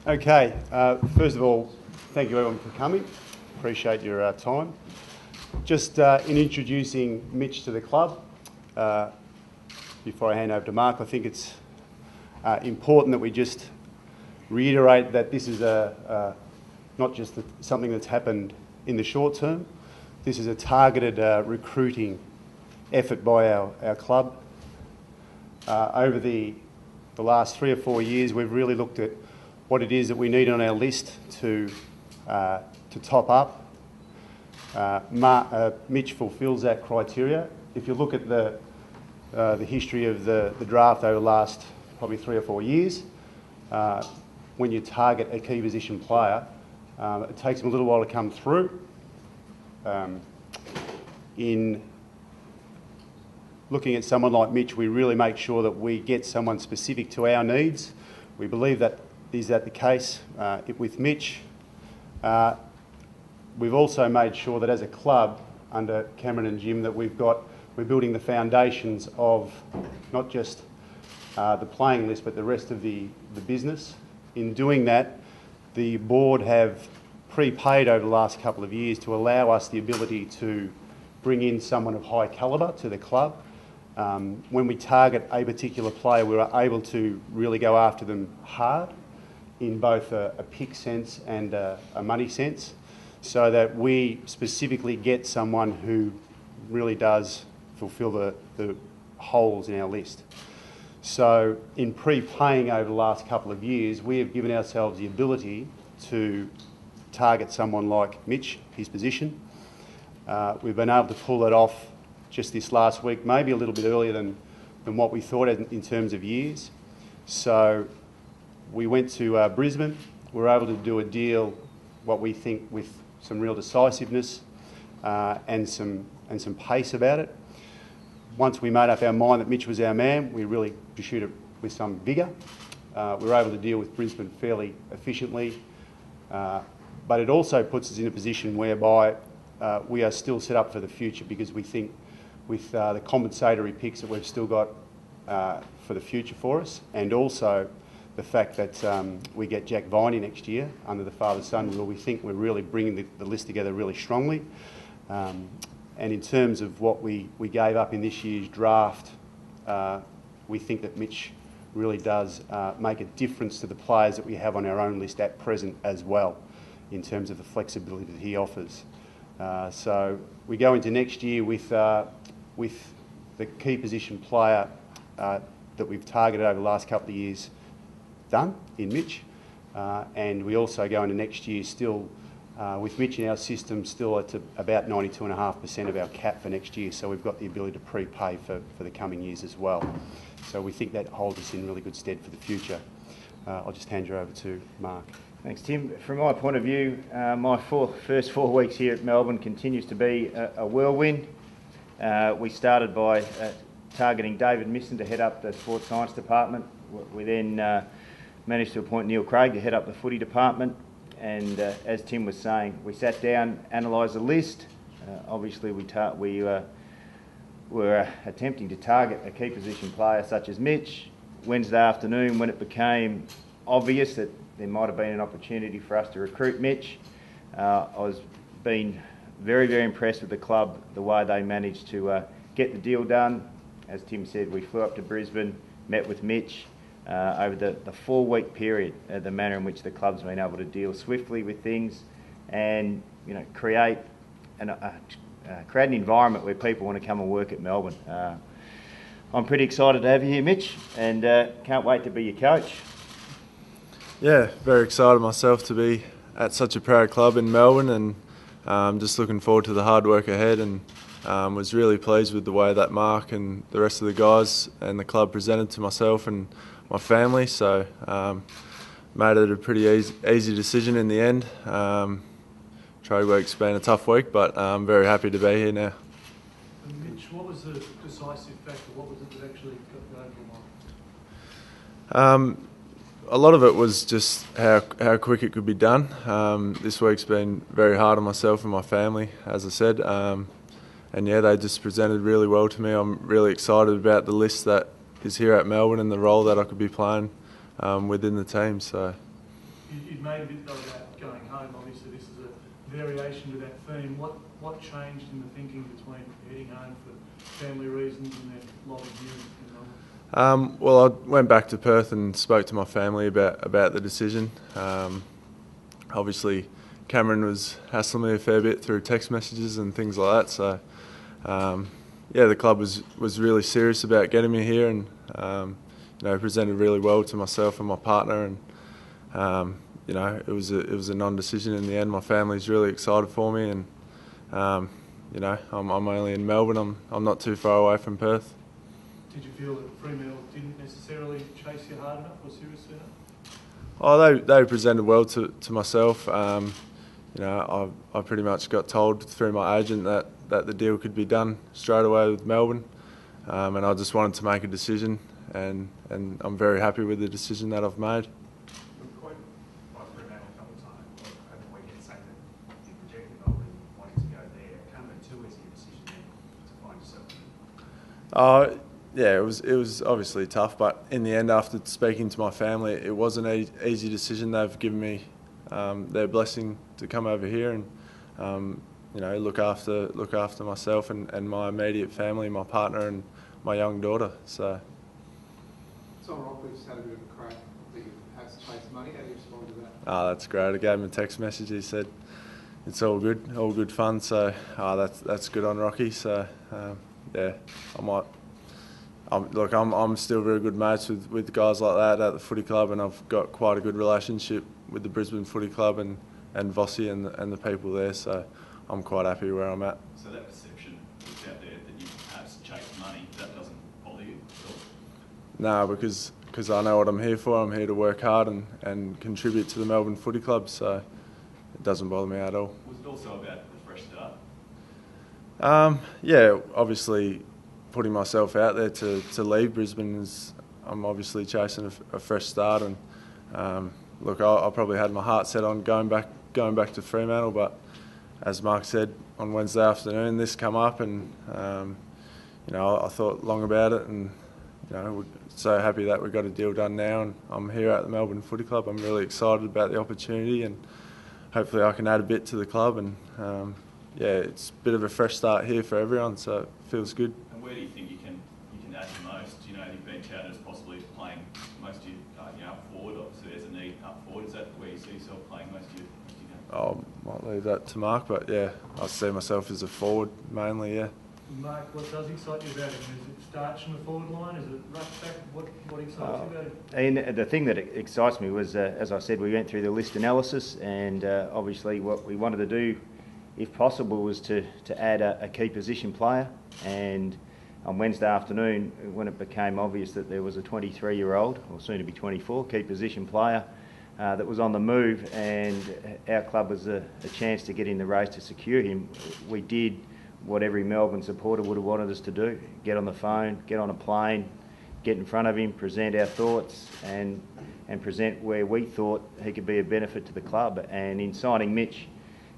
Okay, first of all, thank you everyone for coming. Appreciate your time. Just in introducing Mitch to the club, before I hand over to Mark, I think it's important that we just reiterate that this is not just something that's happened in the short term. This is a targeted recruiting effort by our club. Over the last 3 or 4 years, we've really looked at what it is that we need on our list to top up. Mitch fulfills that criteria. If you look at the history of the draft over the last probably 3 or 4 years, when you target a key position player, it takes them a little while to come through. In looking at someone like Mitch, we really make sure that we get someone specific to our needs. We believe that is that the case with Mitch. We've also made sure that as a club under Cameron and Jim that we're building the foundations of not just the playing list but the rest of the business. In doing that, the board have prepaid over the last couple of years to allow us the ability to bring in someone of high calibre to the club. When we target a particular player, we are able to really go after them hard in both a pick sense and a money sense, so that we specifically get someone who really does fulfil the holes in our list. So in prepaying over the last couple of years, we have given ourselves the ability to target someone like Mitch, his position. We've been able to pull it off just this last week, maybe a little bit earlier than what we thought in terms of years. So we went to Brisbane. We were able to do a deal, what we think, with some real decisiveness and some pace about it. Once we made up our mind that Mitch was our man, we really pursued it with some vigour. We were able to deal with Brisbane fairly efficiently, but it also puts us in a position whereby we are still set up for the future, because we think with the compensatory picks that we've still got for the future for us, and also the fact that we get Jack Viney next year under the father-son rule, we think we're really bringing the list together really strongly. And in terms of what we gave up in this year's draft, we think that Mitch really does make a difference to the players that we have on our own list at present as well, in terms of the flexibility that he offers. So we go into next year with the key position player that we've targeted over the last couple of years done in Mitch, and we also go into next year still with Mitch in our system still at about 92.5% of our cap for next year, so we've got the ability to prepay for the coming years as well. So we think that holds us in really good stead for the future. I'll just hand you over to Mark. Thanks, Tim. From my point of view, my first 4 weeks here at Melbourne continues to be a whirlwind. We started by targeting David Misson to head up the sports science department. We then managed to appoint Neil Craig to head up the footy department. And as Tim was saying, we sat down, analysed the list. Obviously, we were attempting to target a key position player such as Mitch. Wednesday afternoon, when it became obvious that there might have been an opportunity for us to recruit Mitch, I was being very, very impressed with the club, the way they managed to get the deal done. As Tim said, we flew up to Brisbane, met with Mitch. Over the 4-week period, the manner in which the club's been able to deal swiftly with things, and create an environment where people want to come and work at Melbourne. I'm pretty excited to have you here, Mitch, and can't wait to be your coach. Yeah, very excited myself to be at such a proud club in Melbourne, and just looking forward to the hard work ahead, and was really pleased with the way that Mark and the rest of the guys and the club presented to myself and my family, so made it a pretty easy decision in the end. Trade work's been a tough week, but I'm very happy to be here now. Mitch, what was the decisive factor? What was it that actually got over the line? A lot of it was just how quick it could be done. This week's been very hard on myself and my family, as I said. And yeah, they just presented really well to me. I'm really excited about the list that is here at Melbourne and the role that I could be playing within the team. So You'd made a bit though about going home. Obviously, this is a variation to that theme. What changed in the thinking between heading home for family reasons and then lobbing here in Melbourne? Well, I went back to Perth and spoke to my family about the decision. Obviously, Cameron was hassling me a fair bit through text messages and things like that. So, yeah, the club was really serious about getting me here, and presented really well to myself and my partner, and it was a non-decision in the end. My family's really excited for me, and I'm only in Melbourne. I'm not too far away from Perth. Did you feel that Fremantle didn't necessarily chase you hard enough or seriously enough? Oh, they presented well to myself. I pretty much got told through my agent that the deal could be done straight away with Melbourne, and I just wanted to make a decision, and I'm very happy with the decision that I've made. Yeah, it was obviously tough, but in the end, after speaking to my family, it was an easy decision. They've given me their blessing to come over here and look after myself and my immediate family, my partner and my young daughter. So. Tom Rockledge had a bit of a crack that you perhaps chased money. How do you respond to that? Oh, that's great. I gave him a text message. He said it's all good fun. So that's good on Rocky. So yeah, I'm still very good mates with guys like that at the footy club, and I've got quite a good relationship with the Brisbane Footy Club and Vossi and the people there. So I'm quite happy where I'm at. So that perception that's out there that you perhaps chased money, that doesn't bother you at all? No, because I know what I'm here for. I'm here to work hard and contribute to the Melbourne Footy Club, so it doesn't bother me at all. Was it also about the fresh start? Yeah, obviously putting myself out there to leave Brisbane I'm obviously chasing a fresh start, and I probably had my heart set on going back to Fremantle, but as Mark said on Wednesday afternoon, this come up, and I thought long about it, and we're so happy that we got a deal done now, and I'm here at the Melbourne Footy Club. I'm really excited about the opportunity, and hopefully I can add a bit to the club, and yeah, it's a bit of a fresh start here for everyone, so it feels good. And where do you think you can add the most? You've been touted as possibly playing most of your up forward. Obviously, there's a need up forward. Is that where you see yourself playing most of your games? I might leave that to Mark, but yeah, I see myself as a forward mainly. Yeah. Mark, what does excite you about him? Is it starch in the forward line? Is it ruck back? What excites you about him? And the thing that excites me was, as I said, we went through the list analysis, and obviously what we wanted to do, if possible, was to add a key position player. And on Wednesday afternoon, when it became obvious that there was a 23-year-old, or soon to be 24, key position player that was on the move, and our club was a chance to get in the race to secure him, we did what every Melbourne supporter would have wanted us to do: get on the phone, get on a plane, get in front of him, present our thoughts, and present where we thought he could be a benefit to the club. And in signing Mitch,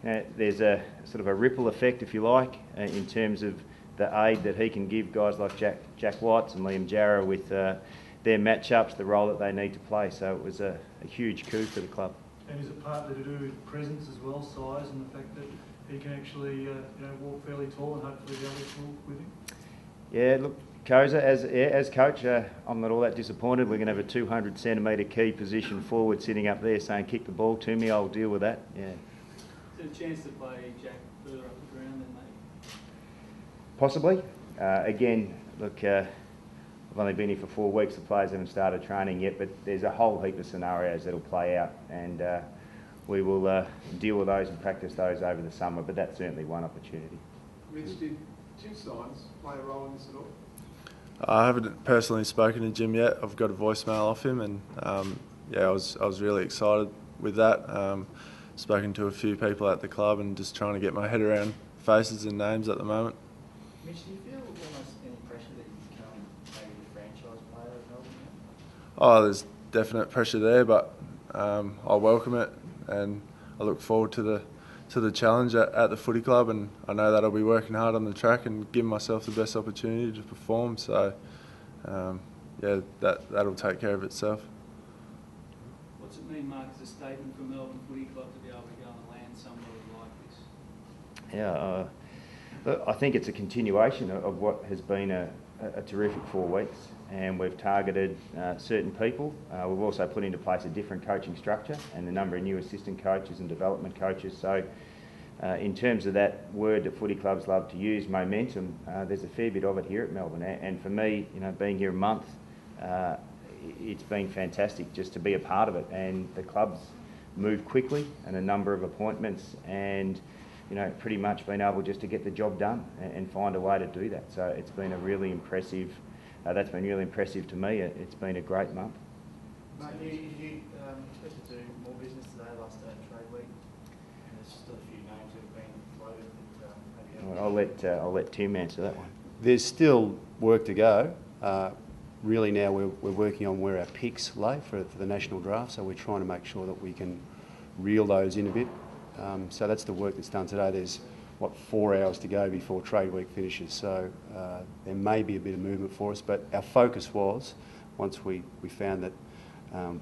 there's a sort of a ripple effect, if you like, in terms of the aid that he can give guys like Jack Watts and Liam Jarrah with their matchups, the role that they need to play. So it was a huge coup for the club. And is it partly to do with presence as well, size, and the fact that he can actually walk fairly tall, and hopefully the others will with him? Yeah, look, Koza, as coach, I'm not all that disappointed. We're going to have a 200 centimetre key position forward sitting up there saying, kick the ball to me, I'll deal with that. Yeah. Is there a chance to play Jack further up the ground then, maybe? Possibly. Again, look, I've only been here for 4 weeks. The players haven't started training yet, but there's a whole heap of scenarios that'll play out, and we will deal with those and practice those over the summer, but that's certainly one opportunity. Mitch, did Jim Signs play a role in this at all? I haven't personally spoken to Jim yet. I've got a voicemail off him, and yeah, I was really excited with that. Spoken to a few people at the club and just trying to get my head around faces and names at the moment. Mitch, do you feel almost any pressure that you become maybe the franchise player of Melbourne? Oh, there's definite pressure there, but I welcome it, and I look forward to the challenge at the footy club, and I know that I'll be working hard on the track and giving myself the best opportunity to perform. So yeah, that'll take care of itself. What's it mean, Mark, as a statement for Melbourne Footy Club to be able to go and land somebody like this? Yeah, I think it's a continuation of what has been a terrific 4 weeks, and we've targeted certain people. We've also put into place a different coaching structure and a number of new assistant coaches and development coaches. So in terms of that word that footy clubs love to use, momentum, there's a fair bit of it here at Melbourne. And for me, being here a month, it's been fantastic just to be a part of it. And the club's moved quickly and a number of appointments, and pretty much been able just to get the job done and find a way to do that. So it's been a really impressive, that's been really impressive to me. It's been a great month. Mate, you expect to do more business today, last day of trade week, and there's still a few names that have been floated that maybe I'll let Tim answer that one. There's still work to go. Really now we're working on where our picks lay for the national draft, so we're trying to make sure that we can reel those in a bit. So that's the work that's done today. There's, 4 hours to go before trade week finishes, so there may be a bit of movement for us, but our focus was, once we found that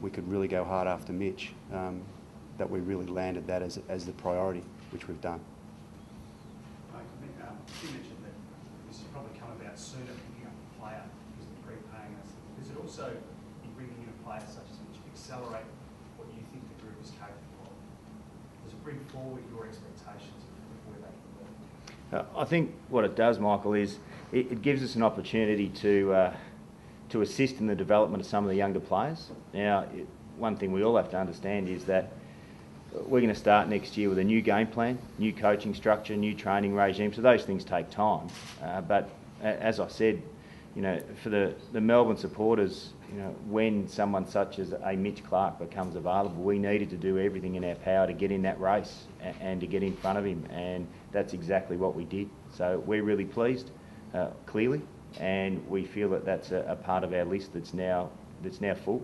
we could really go hard after Mitch, that we really landed that as the priority, which we've done. You mentioned that this has probably come about sooner picking up a player because of prepaying us. Does it also, in bringing in a player such as Mitch, accelerate what you think the group is capable of? Does it bring forward your expectations of where they can go? I think what it does, Michael, is it gives us an opportunity to assist in the development of some of the younger players. Now, one thing we all have to understand is that we're going to start next year with a new game plan, new coaching structure, new training regime, so those things take time. But as I said, for the Melbourne supporters, when someone such as a Mitch Clark becomes available, we needed to do everything in our power to get in that race and to get in front of him, and that's exactly what we did. So we're really pleased, clearly, and we feel that that's a part of our list that's now full.